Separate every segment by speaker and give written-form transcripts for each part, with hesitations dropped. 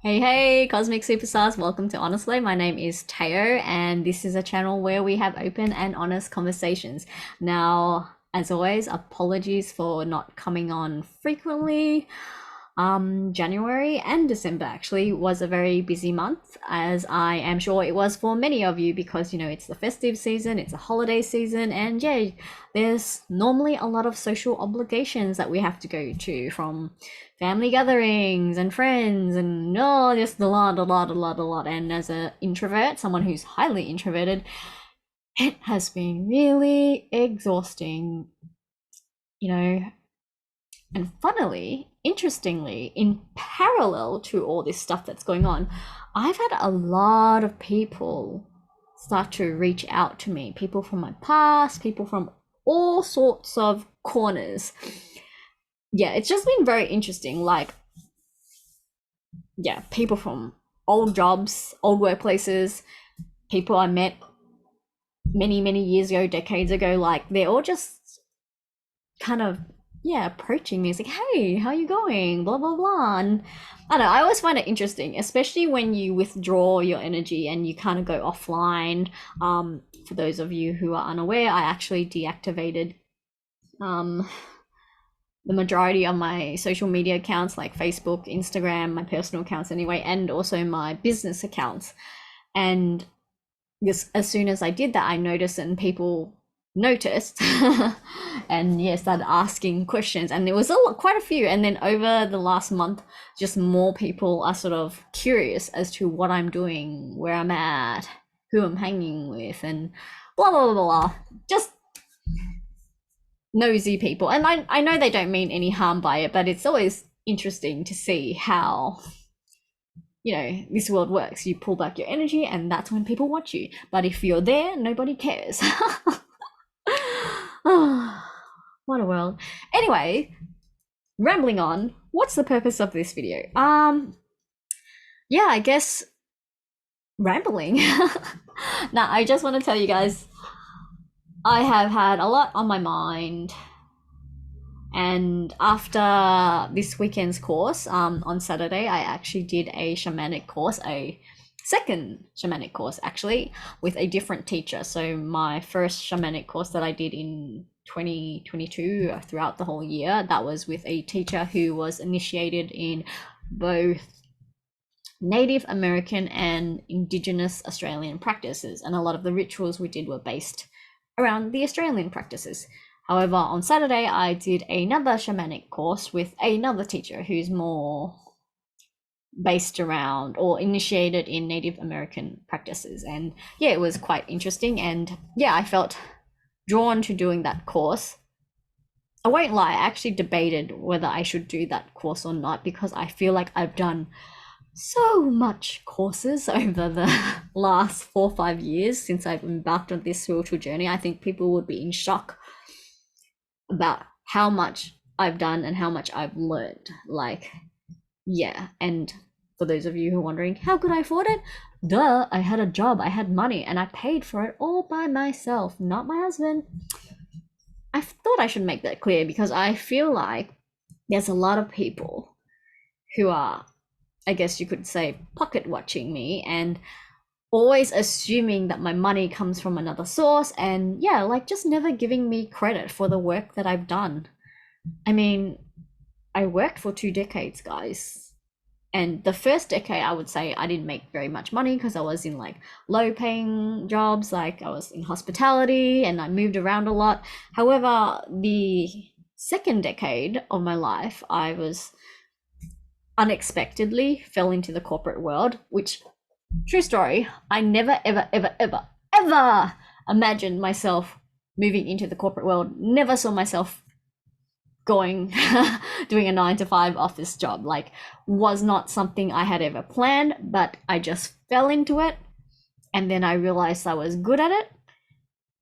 Speaker 1: Hey, Cosmic Superstars, welcome to Honestly. My name is Teo, and this is a channel where we have open and honest conversations. Now, as always, apologies for not coming on frequently. January and December actually was a very busy month, as I am sure it was for many of you, because it's the festive season, it's a holiday season, and yeah, there's normally a lot of social obligations that we have to go to, from family gatherings and friends, and just a lot. And as an introvert, someone who's highly introverted, it has been really exhausting, you know. And funnily, interestingly, in parallel to all this stuff that's going on, I've had a lot of people start to reach out to me. People from my past, people from all sorts of corners. Yeah, it's just been very interesting. Like, yeah, people from old jobs, old workplaces, people I met many years ago, decades ago. Like, they're all just kind of approaching me. It's like, hey, how you going, blah blah blah. And I don't know, I always find it interesting, especially when you withdraw your energy and you kind of go offline. For those of you who are unaware, I actually deactivated the majority of my social media accounts, like Facebook, Instagram, my personal accounts anyway, and also my business accounts. And this, as soon as I did that, I noticed, and people noticed and started asking questions, and there was quite a few. And then over the last month, just more people are sort of curious as to what I'm doing, where I'm at, who I'm hanging with, and blah blah blah blah. Just nosy people. And I know they don't mean any harm by it, but it's always interesting to see how this world works. You pull back your energy, and that's when people watch you. But if you're there, nobody cares. What a world. Anyway, rambling on, what's the purpose of this video? I guess rambling. Now, I just want to tell you guys, I have had a lot on my mind. And after this weekend's course, on Saturday, I actually did a shamanic course, a second shamanic course actually, with a different teacher. So my first shamanic course that I did in 2022, throughout the whole year, that was with a teacher who was initiated in both Native American and Indigenous Australian practices, and a lot of the rituals we did were based around the Australian practices. However, on Saturday, I did another shamanic course with another teacher who's more based around or initiated in Native American practices. And it was quite interesting. And I felt drawn to doing that course. I won't lie, I actually debated whether I should do that course or not, because I feel like I've done so much courses over the last 4 or 5 years since I've embarked on this spiritual journey. I think people would be in shock about how much I've done and how much I've learned. And for those of you who are wondering, how could I afford it? Duh, I had a job, I had money, and I paid for it all by myself, not my husband. I thought I should make that clear, because I feel like there's a lot of people who are, I guess you could say, pocket watching me and always assuming that my money comes from another source, and just never giving me credit for the work that I've done. I mean, I worked for 2 decades, guys. And the first decade, I would say I didn't make very much money, because I was in low paying jobs, I was in hospitality and I moved around a lot. However, the second decade of my life, I was unexpectedly fell into the corporate world, which, true story, I never ever imagined myself moving into the corporate world. Never saw myself going doing a 9-to-5 office job. Was not something I had ever planned, but I just fell into it, and then I realized I was good at it.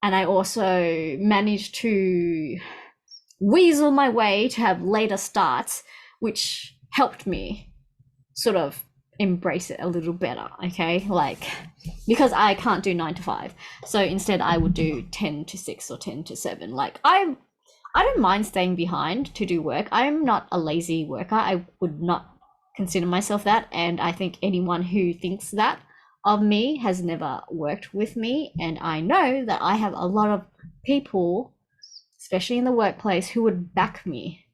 Speaker 1: And I also managed to weasel my way to have later starts, which helped me sort of embrace it a little better, okay? Because I can't do 9-to-5, so instead I would do 10-to-6 or 10-to-7. I don't mind staying behind to do work. I'm not a lazy worker. I would not consider myself that, and I think anyone who thinks that of me has never worked with me. And I know that I have a lot of people, especially in the workplace, who would back me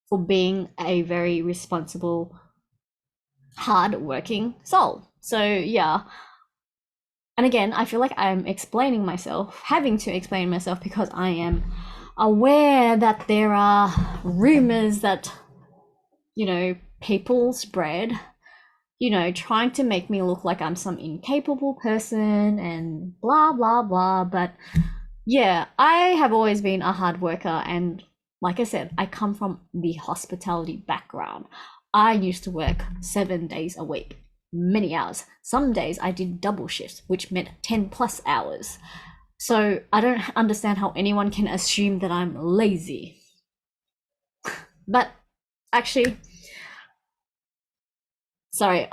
Speaker 1: for being a very responsible, hard-working soul. So yeah. And again, I feel like I'm explaining myself, having to explain myself, because I am aware that there are rumors that, people spread, trying to make me look like I'm some incapable person and blah, blah, blah. But yeah, I have always been a hard worker. And like I said, I come from the hospitality background. I used to work 7 days a week, many hours. Some days I did double shifts, which meant 10 plus hours. So I don't understand how anyone can assume that I'm lazy. But actually, sorry,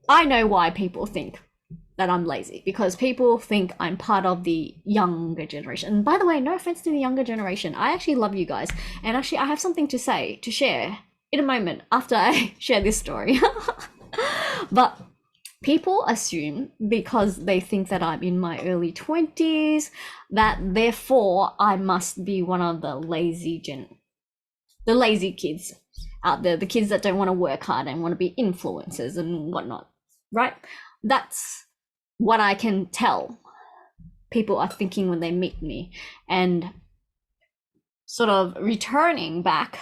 Speaker 1: I know why people think that I'm lazy, because people think I'm part of the younger generation. And by the way, no offense to the younger generation, I actually love you guys. And actually, I have something to say, to share in a moment after I share this story. But people assume, because they think that I'm in my early 20s, that therefore I must be one of the lazy kids out there, the kids that don't want to work hard and want to be influencers and whatnot, right? That's what I can tell people are thinking when they meet me. And sort of returning back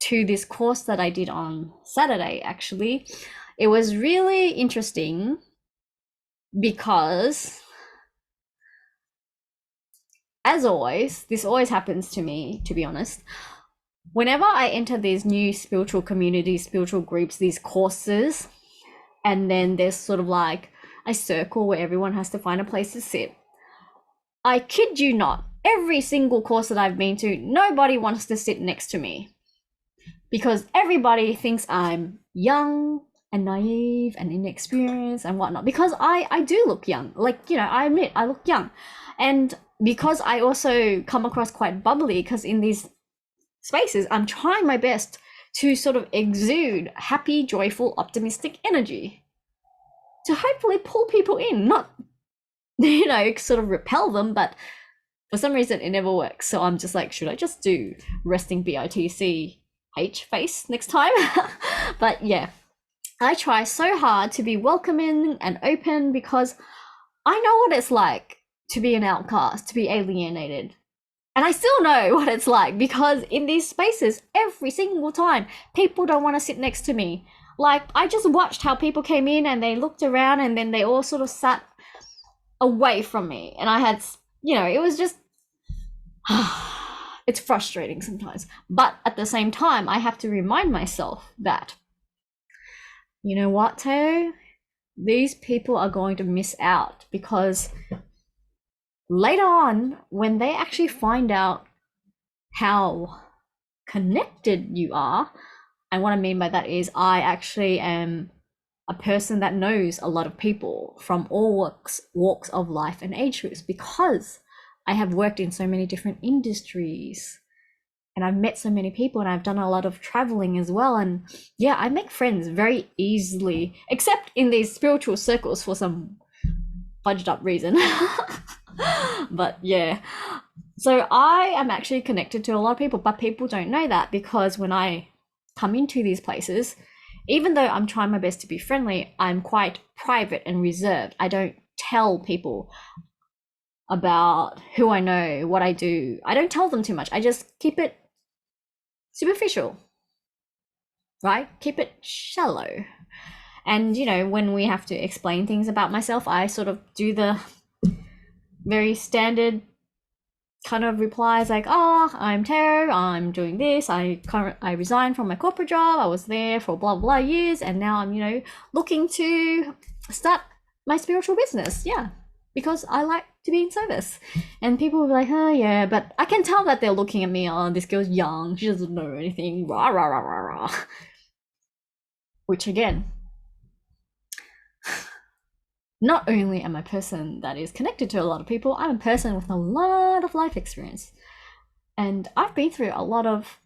Speaker 1: to this course that I did on Saturday, actually, it was really interesting because, as always, this always happens to me, to be honest. Whenever I enter these new spiritual communities, spiritual groups, these courses, and then there's sort of like a circle where everyone has to find a place to sit, I kid you not, every single course that I've been to, nobody wants to sit next to me, because everybody thinks I'm young and naive and inexperienced and whatnot, because I do look young. Like, I admit I look young. And because I also come across quite bubbly, because in these spaces, I'm trying my best to sort of exude happy, joyful, optimistic energy to hopefully pull people in, not, sort of repel them. But for some reason, it never works. So I'm just like, should I just do resting BITCH face next time? But yeah, I try so hard to be welcoming and open, because I know what it's like to be an outcast, to be alienated. And I still know what it's like, because in these spaces, every single time, people don't want to sit next to me. Like, I just watched how people came in and they looked around and then they all sort of sat away from me. And I had, it was just, it's frustrating sometimes. But at the same time, I have to remind myself that, you know what, Teo? These people are going to miss out, because later on, when they actually find out how connected you are, and what I mean by that is, I actually am a person that knows a lot of people from all walks of life and age groups, because I have worked in so many different industries and I've met so many people, and I've done a lot of traveling as well. And yeah, I make friends very easily, except in these spiritual circles for some fudged up reason. But yeah, so I am actually connected to a lot of people, but people don't know that, because when I come into these places, even though I'm trying my best to be friendly, I'm quite private and reserved. I don't tell people about who I know, what I do. I don't tell them too much. I just keep it superficial, right? Keep it shallow. And when we have to explain things about myself, I sort of do the very standard kind of replies, like, oh, I'm Teo, I'm doing this, I resigned from my corporate job, I was there for blah blah years, and now I'm looking to start my spiritual business. Yeah, because I like to be in service. And people will be like, oh yeah, but I can tell that they're looking at me, oh, this girl's young, she doesn't know anything, rah rah rah rah rah. Which again, not only am I a person that is connected to a lot of people, I'm a person with a lot of life experience. And I've been through a lot of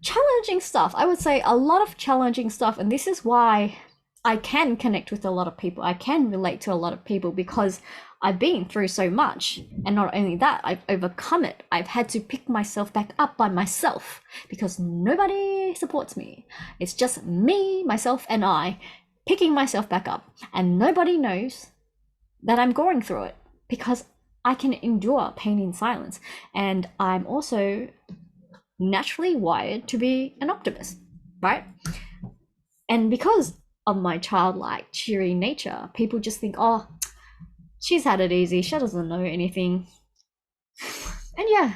Speaker 1: challenging stuff. I would say a lot of challenging stuff. And this is why I can connect with a lot of people. I can relate to a lot of people because I've been through so much. And not only that, I've overcome it. I've had to pick myself back up by myself because nobody supports me. It's just me, myself, and I picking myself back up. And nobody knows that I'm going through it because I can endure pain in silence. And I'm also naturally wired to be an optimist, right? And because of my childlike, cheery nature, people just think, oh, she's had it easy, she doesn't know anything. And yeah.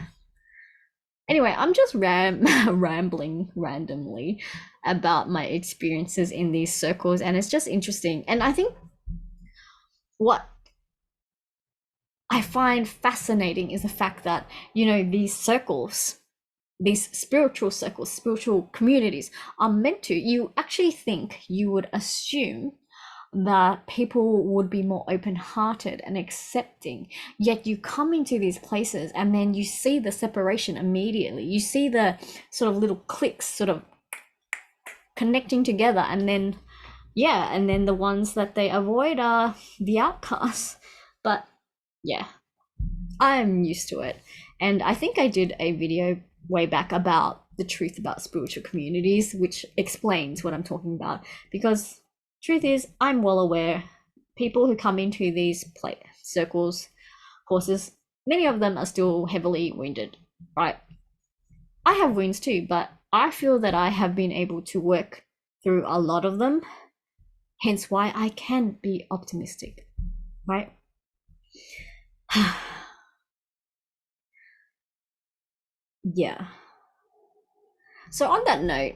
Speaker 1: Anyway, I'm just rambling randomly about my experiences in these circles, and it's just interesting. And I think what I find fascinating is the fact that, you know, these circles, these spiritual circles, spiritual communities are meant to, you actually think, you would assume that people would be more open-hearted and accepting, yet you come into these places and then you see the separation immediately. You see the sort of little cliques sort of connecting together, and then yeah, and then the ones that they avoid are the outcasts. But yeah, I'm used to it. And I think I did a video way back about the truth about spiritual communities, which explains what I'm talking about. Because truth is, I'm well aware people who come into these circles, courses, many of them are still heavily wounded, right? I have wounds too, but I feel that I have been able to work through a lot of them, hence why I can be optimistic, right? Yeah. So on that note,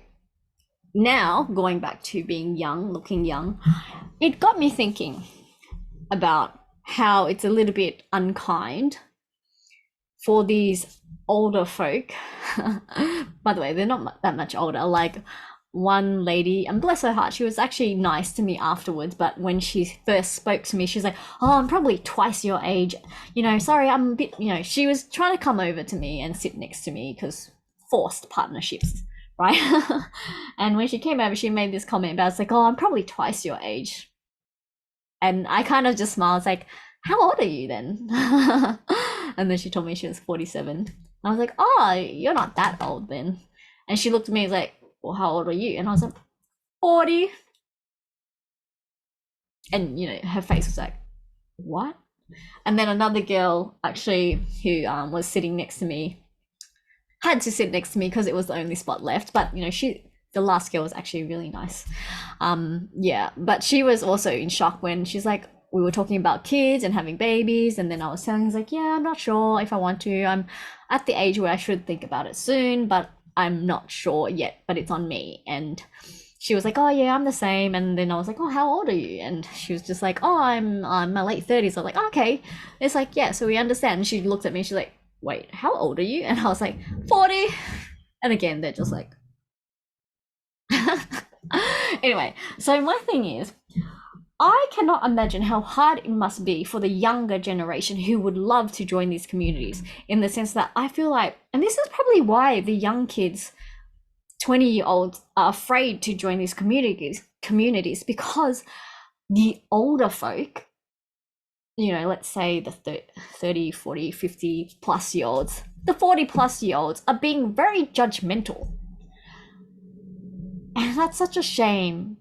Speaker 1: now going back to being young, looking young, it got me thinking about how it's a little bit unkind for these older folk. By the way, they're not that much older. Like one lady, and bless her heart, she was actually nice to me afterwards, but when she first spoke to me, she was like, oh, I'm probably twice your age, you know, sorry, I'm a bit, you know, she was trying to come over to me and sit next to me because forced partnerships, right? And when she came over, she made this comment about, it's like, oh, I'm probably twice your age. And I kind of just smiled, like, how old are you then? And then she told me she was 47. I was like, oh, you're not that old then. And she looked at me like, well, how old are you? And I was like, 40. And, you know, her face was like, what? And then another girl actually who was sitting next to me, had to sit next to me because it was the only spot left. But, you know, the last girl was actually really nice. Yeah, but she was also in shock when she's like, we were talking about kids and having babies. And then I was telling her, like, yeah, I'm not sure if I want to. I'm at the age where I should think about it soon, but I'm not sure yet, but it's on me. And she was like, oh yeah, I'm the same. And then I was like, oh, how old are you? And she was just like, oh, I'm my late 30s. I was like, oh, okay. It's like, yeah, so we understand. And she looked at me, she's like, wait, how old are you? And I was like, 40. And again, they're just like, anyway, so my thing is, I cannot imagine how hard it must be for the younger generation who would love to join these communities, in the sense that I feel like, and this is probably why the young kids, 20-year-olds, are afraid to join these communities, because the older folk, you know, let's say the 30, 40, 50 plus year olds, the 40 plus year olds are being very judgmental. And that's such a shame,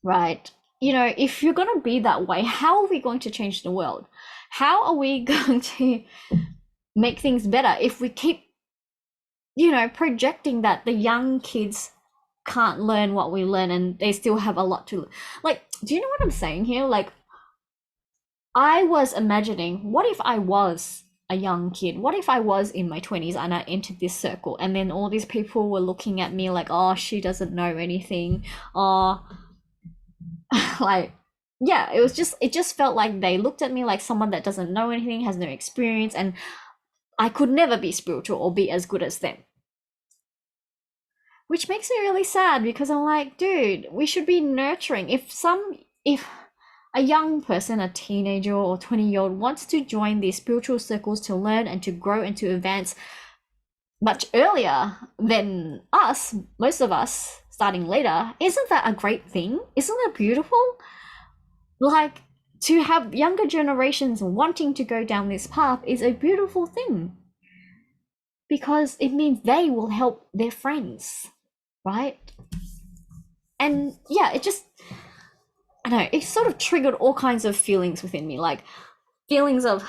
Speaker 1: right? You know, if you're going to be that way, how are we going to change the world? How are we going to make things better if we keep, you know, projecting that the young kids can't learn what we learn and they still have a lot to, like, do you know what I'm saying here? Like, I was imagining, what if I was a young kid? What if I was in my 20s and I entered this circle, and then all these people were looking at me like, oh, she doesn't know anything, or like, yeah, it just felt like they looked at me like someone that doesn't know anything, has no experience, and I could never be spiritual or be as good as them. Which makes me really sad, because I'm like, dude, we should be nurturing. If a young person, a teenager or 20-year-old, wants to join these spiritual circles to learn and to grow and to advance, much earlier than us, most of us starting later, isn't that a great thing? Isn't that beautiful? Like, to have younger generations wanting to go down this path is a beautiful thing, because it means they will help their friends, right? And yeah, it just, I don't know, it sort of triggered all kinds of feelings within me, like feelings of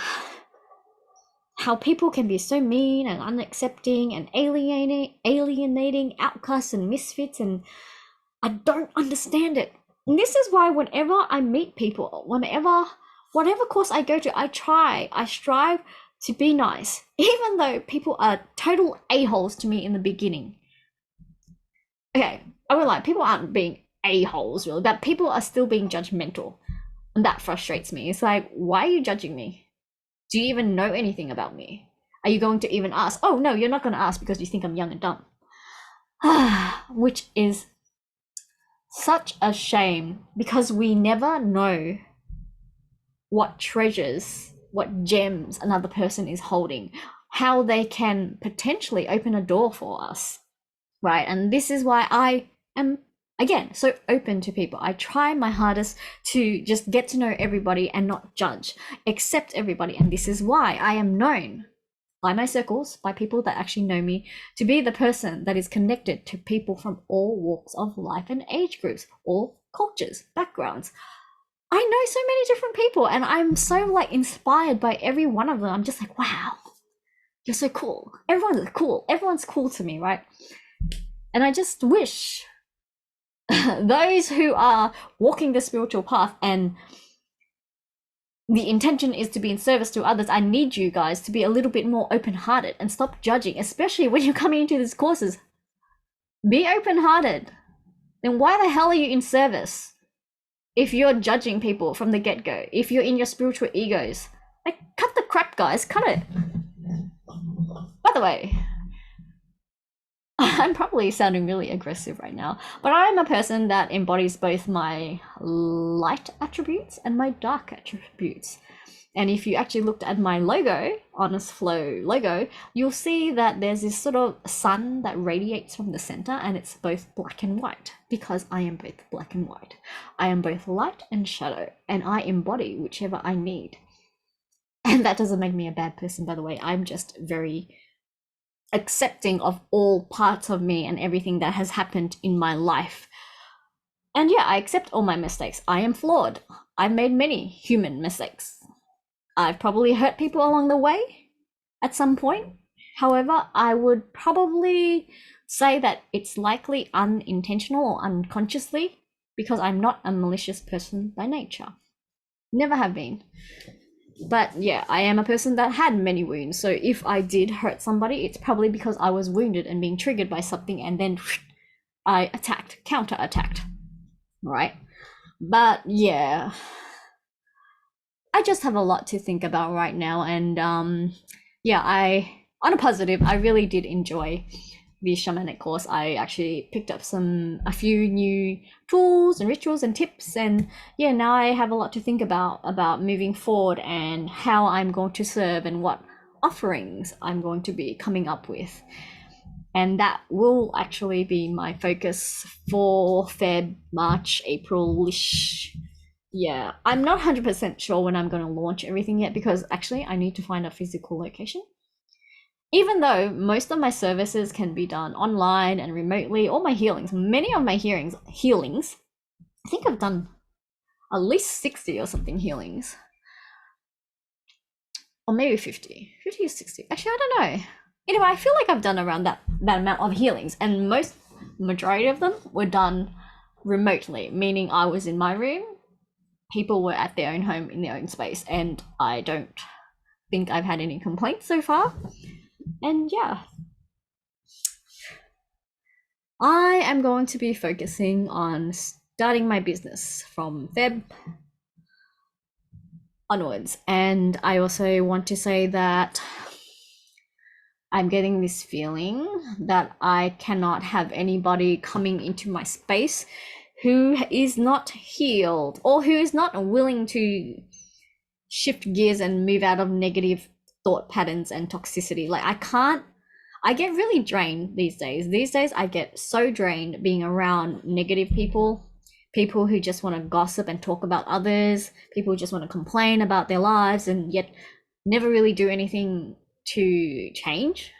Speaker 1: how people can be so mean and unaccepting and alienating outcasts and misfits, and I don't understand it. And this is why whenever I meet people, whatever course I go to, I strive to be nice, even though people are total a-holes to me in the beginning. Okay, I won't lie, people aren't being a-holes really, but people are still being judgmental, and that frustrates me. It's like, why are you judging me? Do you even know anything about me? Are you going to even ask? Oh no, you're not going to ask because you think I'm young and dumb. Which is such a shame, because we never know what treasures, what gems another person is holding, how they can potentially open a door for us, right? And this is why I am, again, so open to people. I try my hardest to just get to know everybody and not judge, accept everybody. And this is why I am known by my circles, by people that actually know me, to be the person that is connected to people from all walks of life and age groups, all cultures, backgrounds. I know so many different people, and I'm so like inspired by every one of them. I'm just like, wow, you're so cool. Everyone's cool. Everyone's cool to me, right? And I just wish those who are walking the spiritual path and the intention is to be in service to others, I need you guys to be a little bit more open-hearted and stop judging, especially when you're coming into these courses. Be open-hearted. Then why the hell are you in service if you're judging people from the get-go? If you're in your spiritual egos, like, cut the crap, guys. Cut it. By the way, I'm probably sounding really aggressive right now, but I'm a person that embodies both my light attributes and my dark attributes. And if you actually looked at my logo, Honest Flow logo, you'll see that there's this sort of sun that radiates from the center, and it's both black and white, because I am both black and white. I am both light and shadow, and I embody whichever I need. And that doesn't make me a bad person, by the way. I'm just very accepting of all parts of me and everything that has happened in my life. And yeah, I accept all my mistakes. I am flawed. I've made many human mistakes. I've probably hurt people along the way at some point. However, I would probably say that it's likely unintentional or unconsciously, because I'm not a malicious person by nature. Never have been. But yeah, I am a person that had many wounds. So if I did hurt somebody, it's probably because I was wounded and being triggered by something, and then I counter-attacked, right? But yeah, I just have a lot to think about right now. And yeah, on a positive, I really did enjoy the shamanic course. I actually picked up a few new tools and rituals and tips, and yeah, now I have a lot to think about moving forward, and how I'm going to serve, and what offerings I'm going to be coming up with. And that will actually be my focus for Feb, March, April-ish. Yeah, I'm not 100% sure when I'm going to launch everything yet, because actually I need to find a physical location. Even though most of my services can be done online and remotely, all my healings, many of my healings, I think I've done at least 60 or something healings. Or maybe 50 or 60. Actually, I don't know. Anyway, I feel like I've done around that amount of healings, and majority of them were done remotely, meaning I was in my room, people were at their own home in their own space, and I don't think I've had any complaints so far. And yeah, I am going to be focusing on starting my business from Feb onwards. And I also want to say that I'm getting this feeling that I cannot have anybody coming into my space who is not healed, or who is not willing to shift gears and move out of negative thought patterns and toxicity. Like, I get really drained these days. These days, I get so drained being around negative people, people who just want to gossip and talk about others, people who just want to complain about their lives and yet never really do anything to change.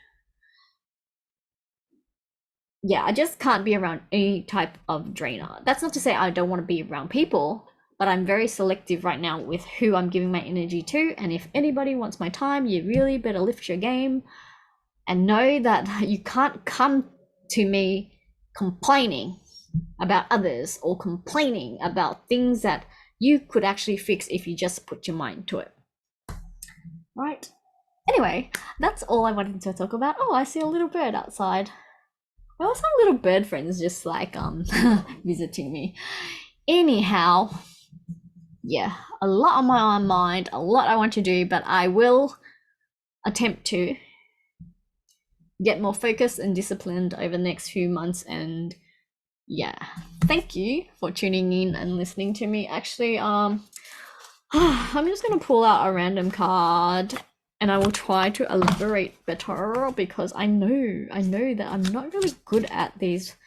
Speaker 1: Yeah, I just can't be around any type of drainer. That's not to say I don't want to be around people, but I'm very selective right now with who I'm giving my energy to. And if anybody wants my time, you really better lift your game and know that you can't come to me complaining about others or complaining about things that you could actually fix if you just put your mind to it. Right? Anyway, that's all I wanted to talk about. Oh, I see a little bird outside. Well, some little bird friends just like visiting me. Anyhow, yeah, a lot on my mind, a lot I want to do, but I will attempt to get more focused and disciplined over the next few months. And yeah, thank you for tuning in and listening to me. Actually, I'm just gonna pull out a random card and I will try to elaborate better because I know that I'm not really good at these.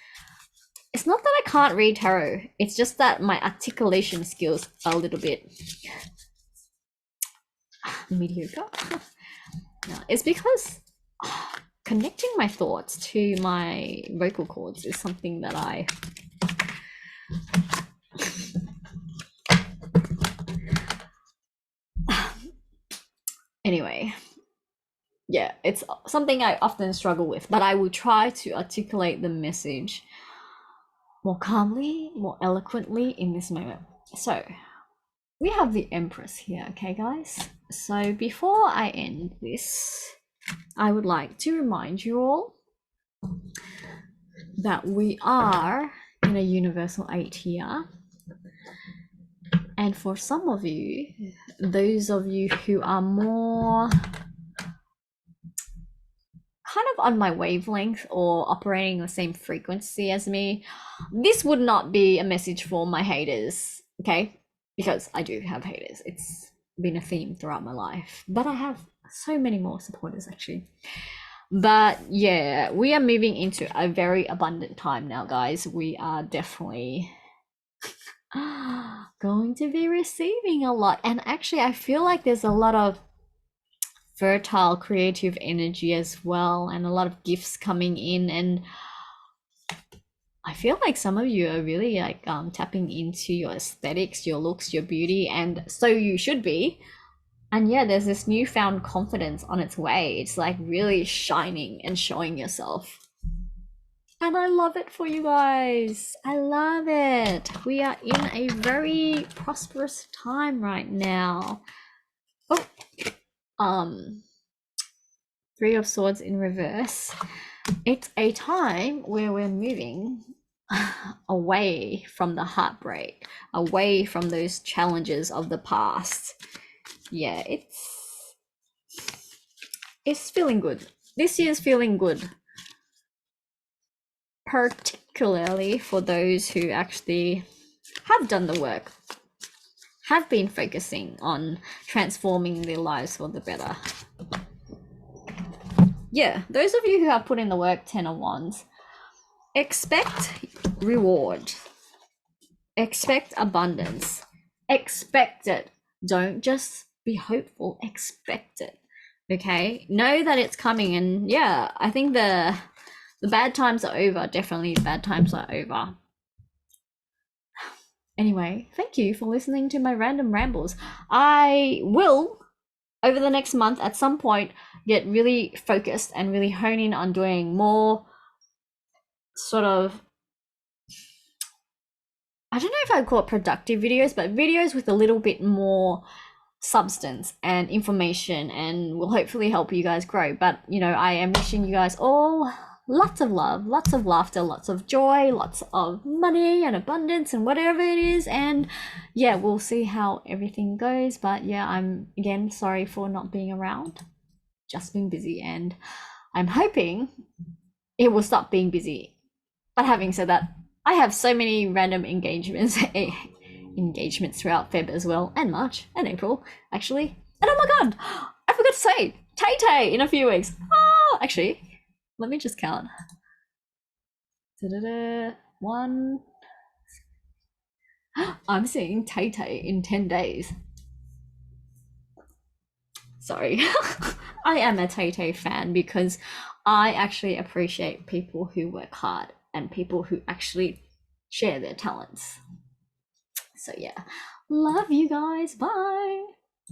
Speaker 1: It's not that I can't read tarot, it's just that my articulation skills are a little bit mediocre. No, it's because connecting my thoughts to my vocal cords is something that I anyway, yeah, it's something I often struggle with, but I will try to articulate the message more calmly, more eloquently in this moment. So we have the Empress here, okay guys? So before I end this, I would like to remind you all that we are in a universal 8 here. And for some of you, those of you who are more kind of on my wavelength or operating the same frequency as me, this would not be a message for my haters, okay? Because I do have haters. It's been a theme throughout my life, but I have so many more supporters actually. But yeah, we are moving into a very abundant time now, guys. We are definitely going to be receiving a lot. And actually, I feel like there's a lot of fertile creative energy as well, and a lot of gifts coming in. And I feel like some of you are really like tapping into your aesthetics, your looks, your beauty, and so you should be. And yeah, there's this newfound confidence on its way. It's like really shining and showing yourself. And I love it for you guys. I love it. We are in a very prosperous time right now. Oh, Three of Swords in reverse. It's a time where we're moving away from the heartbreak, away from those challenges of the past. Yeah, it's feeling good. This year's feeling good, particularly for those who actually have done the work, have been focusing on transforming their lives for the better. Yeah, those of you who have put in the work, 10 of Wands, expect reward, expect abundance, expect it. Don't just be hopeful, expect it. Okay, know that it's coming. And yeah, I think the bad times are over. Definitely the bad times are over. Anyway, thank you for listening to my random rambles. I will, over the next month at some point, get really focused and really hone in on doing more sort of, I don't know if I'd call it productive videos, but videos with a little bit more substance and information, and will hopefully help you guys grow. But you know, I am wishing you guys all lots of love, lots of laughter, lots of joy, lots of money and abundance and whatever it is. And yeah, we'll see how everything goes. But yeah, I'm again sorry for not being around, just been busy, and I'm hoping it will stop being busy. But having said that, I have so many random engagements throughout Feb as well, and March and April actually. And oh my god, I forgot to say Tay Tay in a few weeks. Actually, Let me just count. One. I'm seeing Tay Tay in 10 days. Sorry. I am a Tay Tay fan because I actually appreciate people who work hard and people who actually share their talents. So, yeah. Love you guys. Bye.